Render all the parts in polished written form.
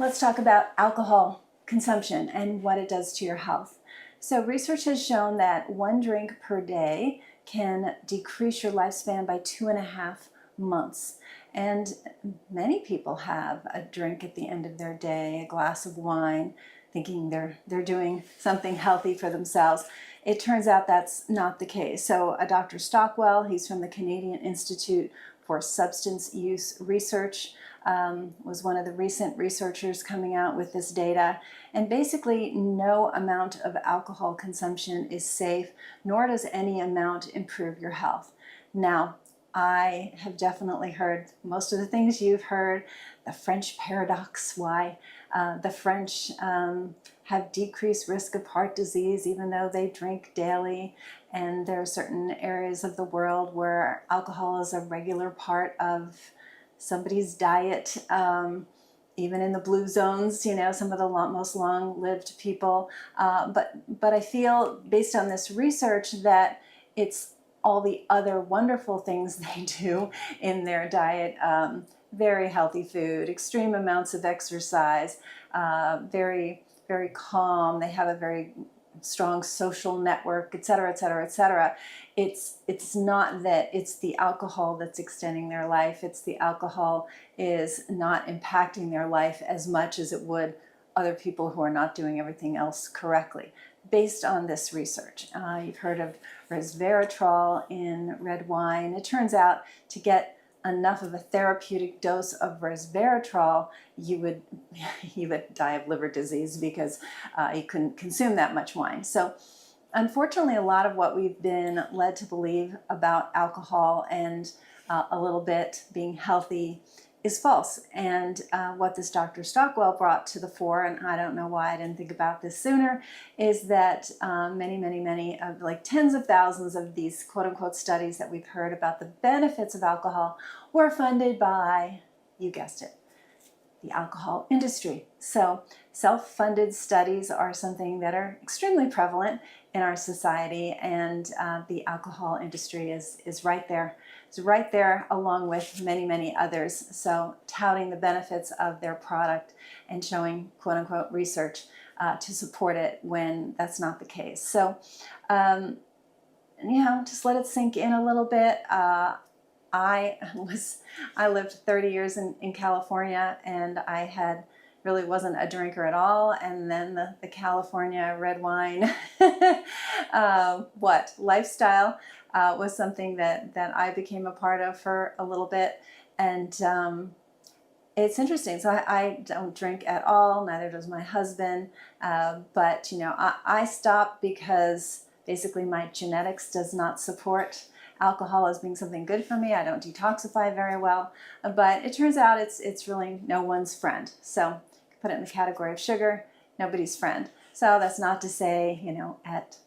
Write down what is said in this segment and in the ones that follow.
Let's talk about alcohol consumption and what it does to your health. So research has shown that one drink per day can decrease your lifespan by 2.5 months. And many people have a drink at the end of their day, a glass of wine, thinking they're doing something healthy for themselves. It turns out that's not the case. So Dr. Stockwell, he's from the Canadian Institute for Substance Use Research, was one of the recent researchers coming out with this data. And basically, no amount of alcohol consumption is safe, nor does any amount improve your health. Now, I have definitely heard most of the things you've heard, the French paradox, why the French have decreased risk of heart disease even though they drink daily. And there are certain areas of the world where alcohol is a regular part of somebody's diet, even in the blue zones, you know, some of the most long-lived people. But I feel, based on this research, that it's all the other wonderful things they do in their diet, very healthy food, extreme amounts of exercise, very, very calm. They have a very strong social network, etc., etc., etc. It's not that it's the alcohol that's extending their life. It's the alcohol is not impacting their life as much as it would other people who are not doing everything else correctly. Based on this research, you've heard of resveratrol in red wine. It turns out to get enough of a therapeutic dose of resveratrol, you would die of liver disease because you couldn't consume that much wine. So unfortunately, a lot of what we've been led to believe about alcohol and a little bit being healthy is false. And what this Dr. Stockwell brought to the fore, and I don't know why I didn't think about this sooner, is that many of, like, tens of thousands of these quote-unquote studies that we've heard about the benefits of alcohol were funded by, you guessed it, the alcohol industry. So self-funded studies are something that are extremely prevalent in our society, and the alcohol industry is right there. It's right there along with many others. So touting the benefits of their product and showing quote-unquote research to support it when that's not the case. So, just let it sink in a little bit. I lived 30 years in California, and I really wasn't a drinker at all. And then the California red wine lifestyle was something that I became a part of for a little bit. And it's interesting. So I don't drink at all, neither does my husband. But I stopped because basically my genetics does not support alcohol as being something good for me. I don't detoxify very well, but it turns out it's really no one's friend. So put it in the category of sugar, nobody's friend. So that's not to say, at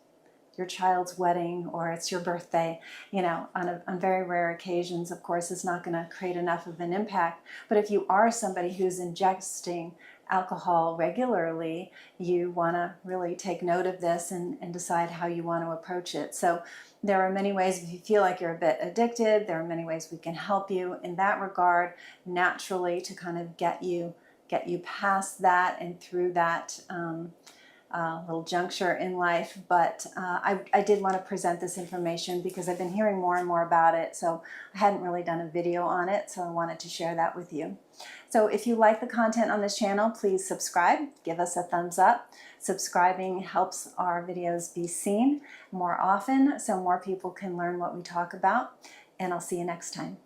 your child's wedding or it's your birthday, on very rare occasions, of course, it's not going to create enough of an impact. But if you are somebody who's ingesting alcohol regularly, you want to really take note of this and decide how you want to approach it. So there are many ways. If you feel like you're a bit addicted, there are many ways we can help you in that regard, naturally, to kind of get you past that and through that little juncture in life. But I did want to present this information because I've been hearing more and more about it. So I hadn't really done a video on it, so I wanted to share that with you. So if you like the content on this channel, please subscribe, give us a thumbs up. Subscribing helps our videos be seen more often so more people can learn what we talk about. And I'll see you next time.